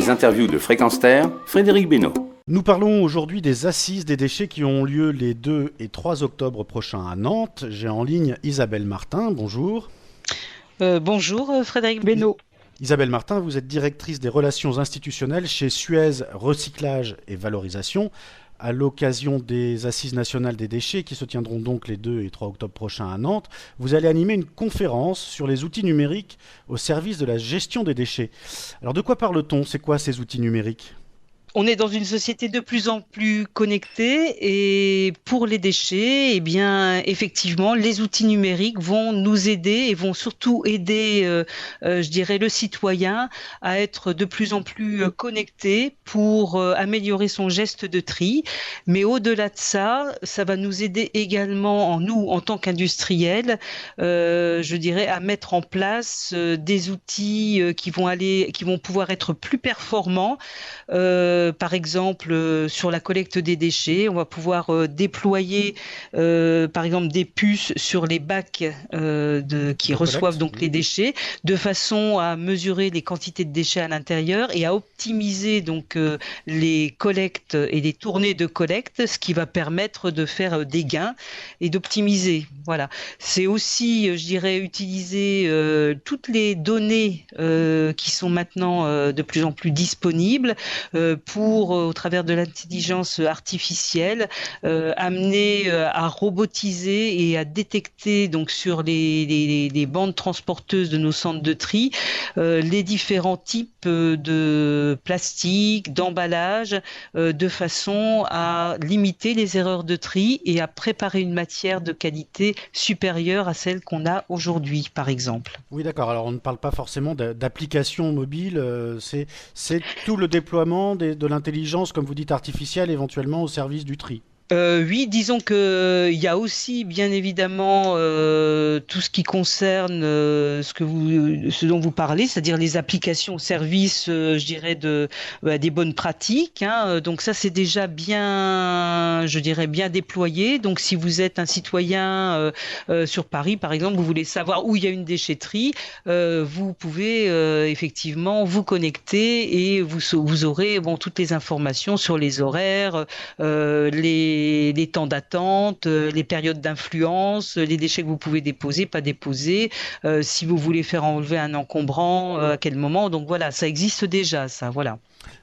Les interviews de Fréquence Terre, Frédéric Benoît. Nous parlons aujourd'hui des Assises des déchets qui ont lieu les 2 et 3 octobre prochains à Nantes. J'ai en ligne Isabelle Martin, bonjour. Bonjour Frédéric Benoît. Isabelle Martin, vous êtes directrice des relations institutionnelles chez Suez Recyclage et Valorisation. À l'occasion des Assises nationales des déchets qui se tiendront donc les 2 et 3 octobre prochains à Nantes, vous allez animer une conférence sur les outils numériques au service de la gestion des déchets. Alors de quoi parle-t-on ? C'est quoi ces outils numériques ? On est dans une société de plus en plus connectée et pour les déchets, eh bien, effectivement, les outils numériques vont nous aider et vont surtout aider, je dirais, le citoyen à être de plus en plus connecté pour améliorer son geste de tri. Mais au-delà de ça, ça va nous aider également, nous, en tant qu'industriels, je dirais, à mettre en place des outils qui vont pouvoir être plus performants. Par exemple, sur la collecte des déchets, on va pouvoir déployer, par exemple, des puces sur les bacs qui reçoivent donc les déchets, de façon à mesurer les quantités de déchets à l'intérieur et à optimiser donc les collectes et les tournées de collecte, ce qui va permettre de faire des gains et d'optimiser. Voilà. C'est aussi, je dirais, utiliser toutes les données qui sont maintenant de plus en plus disponibles pour, au travers de l'intelligence artificielle, amener à robotiser et à détecter donc sur les bandes transporteuses de nos centres de tri les différents types de plastique, d'emballage, de façon à limiter les erreurs de tri et à préparer une matière de qualité supérieure à celle qu'on a aujourd'hui, par exemple. Oui, d'accord. Alors, on ne parle pas forcément d'applications mobiles. C'est tout le déploiement de l'intelligence, comme vous dites, artificielle, éventuellement au service du tri. Oui, disons que il y a aussi bien évidemment tout ce qui concerne ce dont vous parlez, c'est-à-dire les applications au service, je dirais des bonnes pratiques. Hein. Donc ça c'est déjà bien, je dirais bien déployé. Donc si vous êtes un citoyen sur Paris, par exemple, vous voulez savoir où il y a une déchetterie, vous pouvez effectivement vous connecter et vous aurez toutes les informations sur les horaires, les temps d'attente, les périodes d'influence, les déchets que vous pouvez déposer, pas déposer, si vous voulez faire enlever un encombrant, à quel moment. Donc voilà, ça existe déjà, ça, voilà.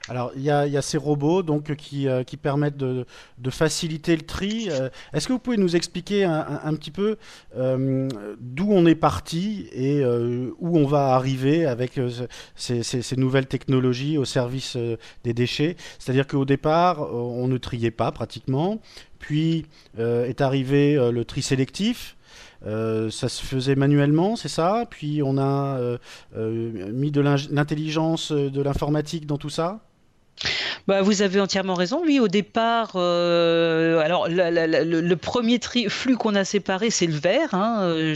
Alors, il y a ces robots donc, qui permettent de faciliter le tri. Est-ce que vous pouvez nous expliquer un petit peu d'où on est parti et où on va arriver avec ces nouvelles technologies au service des déchets? C'est-à-dire qu'au départ, on ne triait pas pratiquement. Puis est arrivé le tri sélectif. Ça se faisait manuellement, c'est ça. Puis on a mis de l'intelligence, de l'informatique dans tout ça. Bah, vous avez entièrement raison. Oui, au départ, alors le premier flux qu'on a séparé, c'est le verre. Hein,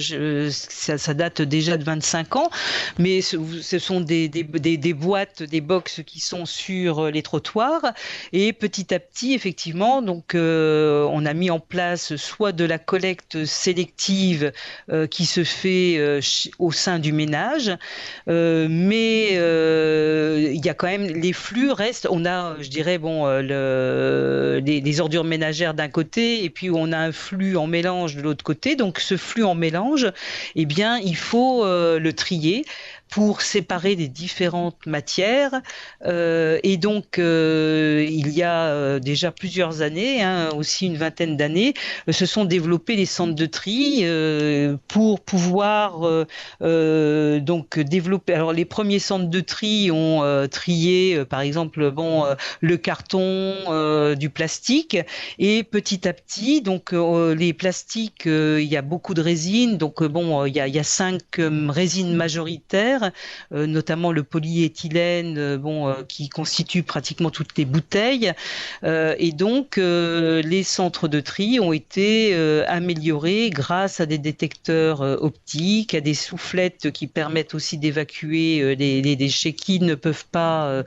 ça date déjà de 25 ans, mais ce sont des boîtes, des box qui sont sur les trottoirs. Et petit à petit, effectivement, donc on a mis en place soit de la collecte sélective qui se fait au sein du ménage, mais il y a quand même les flux restent. On a, je dirais, les ordures ménagères d'un côté et puis on a un flux en mélange de l'autre côté. Donc ce flux en mélange, eh bien, il faut le trier pour séparer les différentes matières. Et donc, il y a déjà plusieurs années, aussi une vingtaine d'années, se sont développés les centres de tri pour pouvoir donc développer. Alors, les premiers centres de tri ont trié, par exemple, le carton, du plastique, et petit à petit, donc les plastiques, il y a beaucoup de résines, donc il y a 5 résines majoritaires. Notamment le polyéthylène, qui constitue pratiquement toutes les bouteilles. Et donc, les centres de tri ont été améliorés grâce à des détecteurs optiques, à des soufflettes qui permettent aussi d'évacuer les déchets qui ne peuvent pas,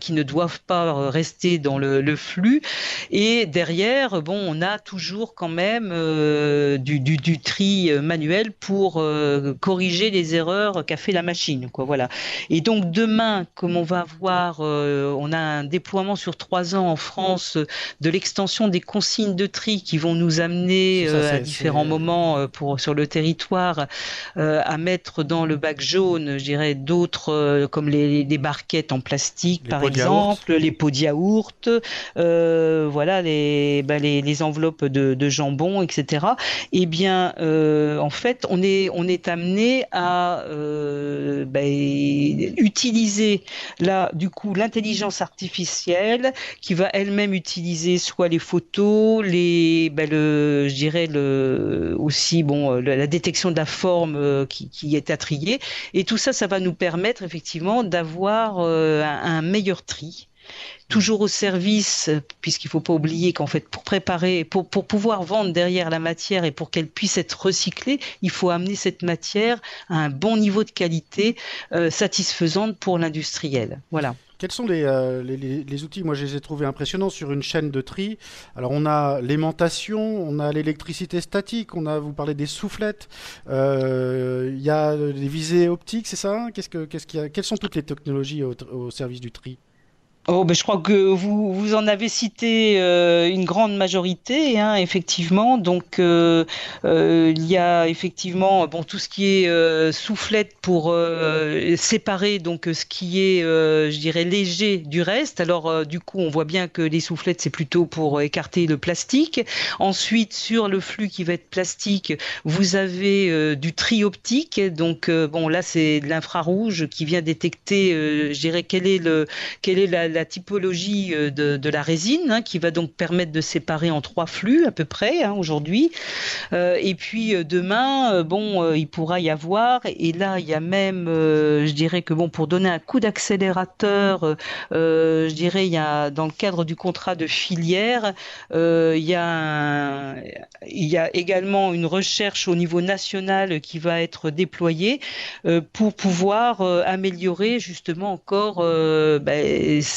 qui ne doivent pas rester dans le flux. Et derrière, on a toujours quand même du tri manuel pour corriger les erreurs qu'a fait la la machine, quoi. Voilà. Et donc demain, comme on va avoir, on a un déploiement sur 3 ans en France de l'extension des consignes de tri qui vont nous amener C'est ça, à différents moments sur le territoire à mettre dans le bac jaune, je dirais, d'autres comme les barquettes en plastique, par exemple, les pots de yaourt, voilà, les enveloppes de jambon, etc. Eh bien, en fait, on est amené à utiliser là, du coup, l'intelligence artificielle qui va elle-même utiliser soit les photos, je dirais aussi la détection de la forme qui est à trier, et tout ça, ça va nous permettre effectivement d'avoir un meilleur tri. Toujours au service, puisqu'il ne faut pas oublier qu'en fait, pour pouvoir vendre derrière la matière et pour qu'elle puisse être recyclée, il faut amener cette matière à un bon niveau de qualité satisfaisante pour l'industriel. Voilà. Quels sont les outils? Moi, je les ai trouvés impressionnants sur une chaîne de tri. Alors, on a l'aimantation, on a l'électricité statique, vous parlez des soufflettes, il y a les visées optiques, c'est ça? Quelles sont toutes les technologies au service du tri? Oh, je crois que vous en avez cité une grande majorité, hein, effectivement. Donc, il y a effectivement tout ce qui est soufflette pour séparer donc ce qui est, je dirais, léger du reste. Alors, du coup, on voit bien que les soufflettes, c'est plutôt pour écarter le plastique. Ensuite, sur le flux qui va être plastique, vous avez du tri optique. Donc, là, c'est de l'infrarouge qui vient détecter, je dirais, quelle est la typologie de la résine, hein, qui va donc permettre de séparer en 3 flux à peu près, hein, aujourd'hui. Et puis demain, il pourra y avoir, et là il y a même, je dirais que pour donner un coup d'accélérateur, je dirais il y a dans le cadre du contrat de filière, il y a également une recherche au niveau national qui va être déployée pour pouvoir améliorer justement encore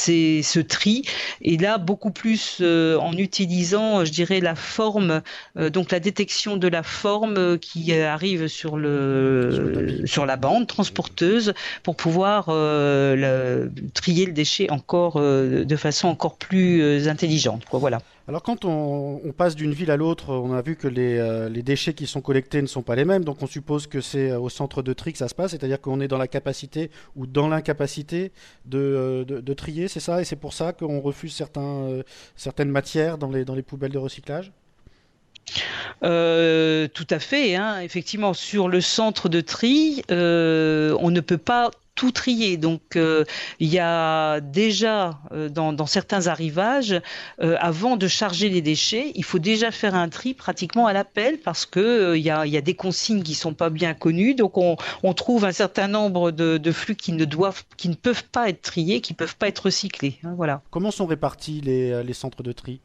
ce tri, et là beaucoup plus en utilisant, je dirais, la forme, donc la détection de la forme qui arrive sur la bande transporteuse pour pouvoir trier le déchet encore de façon encore plus intelligente, quoi. Voilà. Alors quand on passe d'une ville à l'autre, on a vu que les déchets qui sont collectés ne sont pas les mêmes, donc on suppose que c'est au centre de tri que ça se passe, c'est-à-dire qu'on est dans la capacité ou dans l'incapacité de trier, c'est ça? Et c'est pour ça qu'on refuse certaines matières dans les poubelles de recyclage? Tout à fait, hein. Effectivement, sur le centre de tri, on ne peut pas tout trier. Donc, il y a déjà dans certains arrivages, avant de charger les déchets, il faut déjà faire un tri pratiquement à l'appel parce que il y a des consignes qui sont pas bien connues. Donc, on trouve un certain nombre de flux qui ne peuvent pas être triés, qui peuvent pas être recyclés, hein, voilà. Comment sont répartis les centres de tri?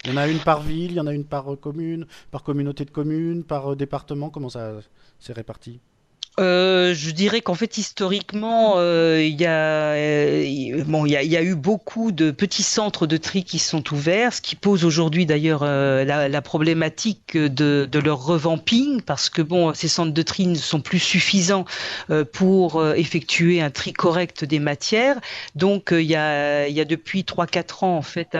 Il y en a une par ville, il y en a une par commune, par communauté de communes, par département. Comment ça s'est réparti? Je dirais qu'en fait historiquement, il y a eu beaucoup de petits centres de tri qui sont ouverts, ce qui pose aujourd'hui d'ailleurs la problématique de leur revamping, parce que ces centres de tri ne sont plus suffisants pour effectuer un tri correct des matières. Donc il y a depuis 3-4 ans en fait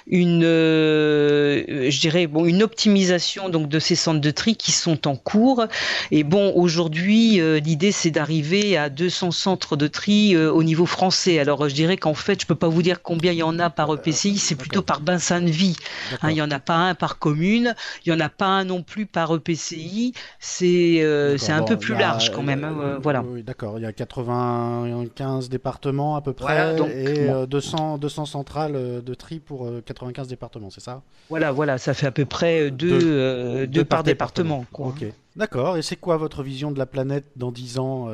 je dirais une optimisation donc de ces centres de tri qui sont en cours. Et aujourd'hui l'idée c'est d'arriver à 200 centres de tri au niveau français. Alors je dirais qu'en fait je peux pas vous dire combien il y en a par EPCI, c'est plutôt par bassin de vie. Hein, il y en a pas un par commune, il y en a pas un non plus par EPCI. C'est un peu plus large quand même. Voilà. Oui, d'accord. Il y a 95 départements à peu près, Voilà, donc, et 200 centrales de tri pour 95 départements, c'est ça? Voilà, ça fait à peu près deux par département, quoi. Ok. D'accord. Et c'est quoi votre vision de la planète dans 10 ans,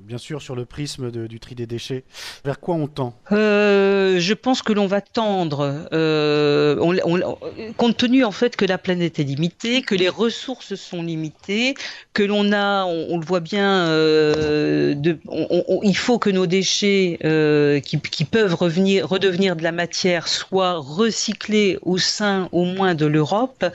bien sûr sur le prisme du tri des déchets? Vers quoi on tend? Je pense que l'on va tendre, compte tenu en fait que la planète est limitée, que les ressources sont limitées, que on le voit bien, il faut que nos déchets qui peuvent redevenir de la matière soient recyclés au sein au moins de l'Europe.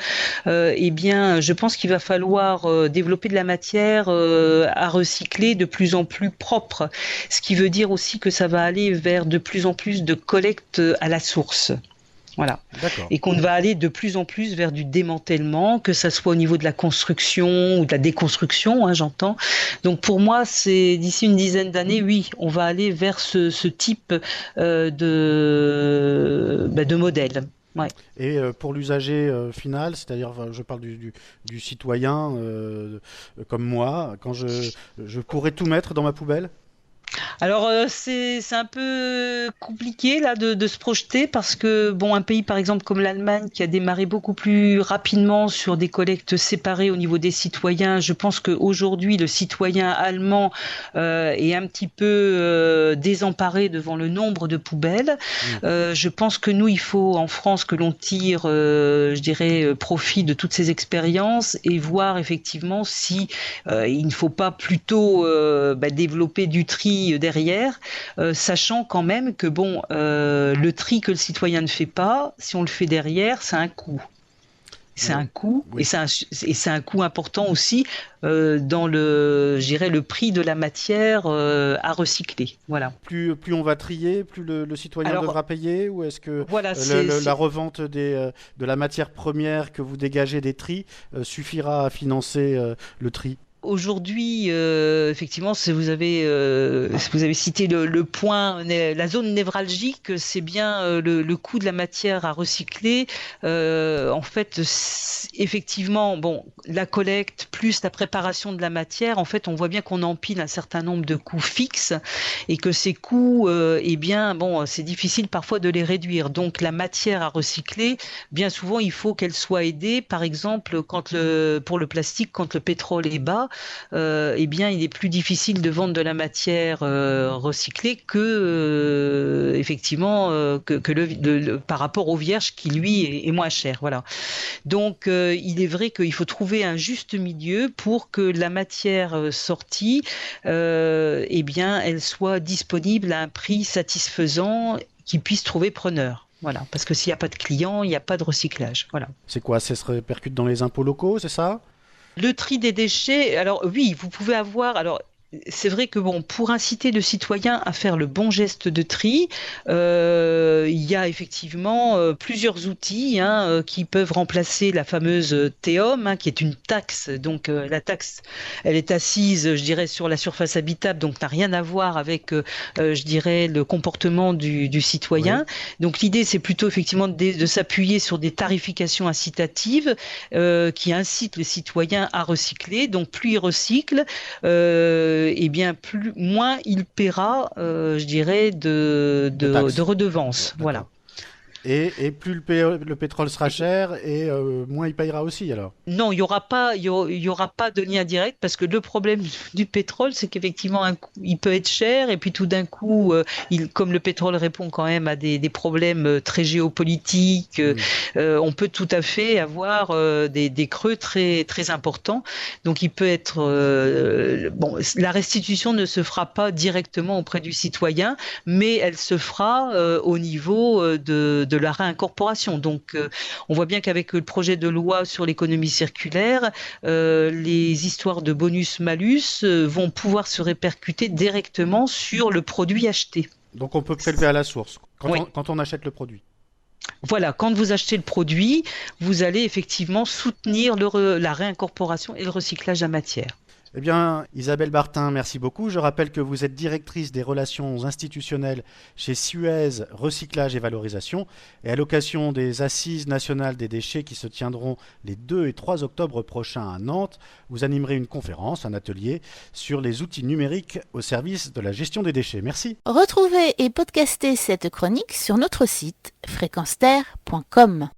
Eh bien, je pense qu'il va falloir pouvoir développer de la matière à recycler de plus en plus propre. Ce qui veut dire aussi que ça va aller vers de plus en plus de collecte à la source. Voilà. D'accord. Et qu'on va aller de plus en plus vers du démantèlement, que ça soit au niveau de la construction ou de la déconstruction, j'entends. Donc pour moi, c'est d'ici une dizaine d'années, oui, on va aller vers ce type de modèle. Ouais. Et pour l'usager final, c'est-à-dire, je parle du citoyen comme moi, quand je pourrais tout mettre dans ma poubelle? Alors c'est un peu compliqué là de se projeter parce que bon, un pays par exemple comme l'Allemagne qui a démarré beaucoup plus rapidement sur des collectes séparées au niveau des citoyens, je pense qu'aujourd'hui le citoyen allemand est un petit peu désemparé devant le nombre de poubelles. Je pense que nous, il faut en France que l'on tire, je dirais, profit de toutes ces expériences et voir effectivement si il ne faut pas plutôt développer du tri derrière, sachant quand même que bon, le tri que le citoyen ne fait pas, si on le fait derrière, c'est un coût. C'est un coût, oui. et c'est un coût important aussi dans je dirais, le prix de la matière à recycler. Voilà. Plus on va trier, plus le citoyen devra payer, ou est-ce que voilà, la revente de la matière première que vous dégagez des tris suffira à financer le tri? Aujourd'hui, effectivement, si vous avez cité le point, la zone névralgique, c'est bien le coût de la matière à recycler. En fait, effectivement, bon, la collecte plus la préparation de la matière, en fait, on voit bien qu'on empile un certain nombre de coûts fixes et que ces coûts, eh bien, bon, c'est difficile parfois de les réduire. Donc, la matière à recycler, bien souvent, il faut qu'elle soit aidée. Par exemple, pour le plastique, quand le pétrole est bas, eh bien, il est plus difficile de vendre de la matière recyclée que effectivement par rapport au vierge qui lui est moins cher. Voilà. Donc, il est vrai qu'il faut trouver un juste milieu pour que la matière sortie, eh bien, elle soit disponible à un prix satisfaisant qui puisse trouver preneur. Voilà, parce que s'il n'y a pas de clients, il n'y a pas de recyclage. Voilà. C'est quoi? Ça se répercute dans les impôts locaux, c'est ça? Le tri des déchets, alors oui, vous pouvez avoir. Alors, c'est vrai que bon, pour inciter le citoyen à faire le bon geste de tri, il y a effectivement plusieurs outils qui peuvent remplacer la fameuse TEOM, qui est une taxe. Donc la taxe, elle est assise, je dirais, sur la surface habitable, donc n'a rien à voir avec, je dirais, le comportement du citoyen. Oui. Donc l'idée, c'est plutôt effectivement de s'appuyer sur des tarifications incitatives qui incitent le citoyen à recycler. Donc plus il recycle, eh bien, moins il paiera, je dirais, de redevances. Voilà. Et plus le pétrole sera cher, et moins il payera aussi alors. Non, il y aura pas de lien direct parce que le problème du pétrole, c'est qu'effectivement il peut être cher et puis tout d'un coup, comme le pétrole répond quand même à des problèmes très géopolitiques, on peut tout à fait avoir des creux très très importants. Donc il peut être la restitution ne se fera pas directement auprès du citoyen, mais elle se fera au niveau de la réincorporation. Donc, on voit bien qu'avec le projet de loi sur l'économie circulaire, les histoires de bonus-malus vont pouvoir se répercuter directement sur le produit acheté. Donc, on peut prélever à la source quand on achète le produit. Voilà, quand vous achetez le produit, vous allez effectivement soutenir la réincorporation et le recyclage de la matière. Eh bien, Isabelle Bartin, merci beaucoup. Je rappelle que vous êtes directrice des relations institutionnelles chez Suez Recyclage et Valorisation. Et à l'occasion des Assises nationales des déchets qui se tiendront les 2 et 3 octobre prochains à Nantes, vous animerez une conférence, un atelier sur les outils numériques au service de la gestion des déchets. Merci. Retrouvez et podcastez cette chronique sur notre site fréquenceterre.com.